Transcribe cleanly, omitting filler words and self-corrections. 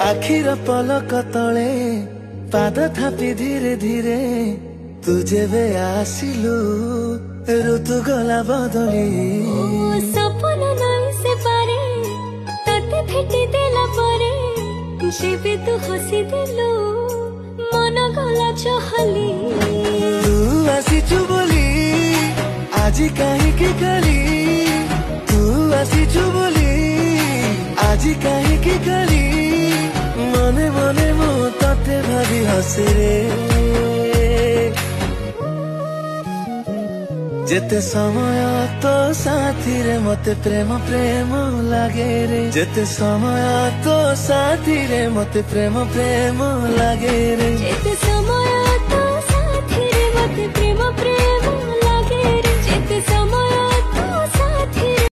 आखिर पलक तले पाद थापी धीरे धीरे तुझे बे आसिलु ऋतु गला बदली सपन नहीं से पारे तते भेटी देला परे जेबे तू हसी दिलु मन गला चहली तू आसीचु बोली आज कहीं की कली तू आसीचु बोली आज कहीं की कली मने मने मो तते भाभी हसे रे जेते समय तो साथी रे मते प्रेम प्रेम लागे रे जेते समय तो साथी रे मते प्रेम प्रेम लागे रे जेते समय तो साथी रे मते प्रेम प्रेम लागे रे जेते समय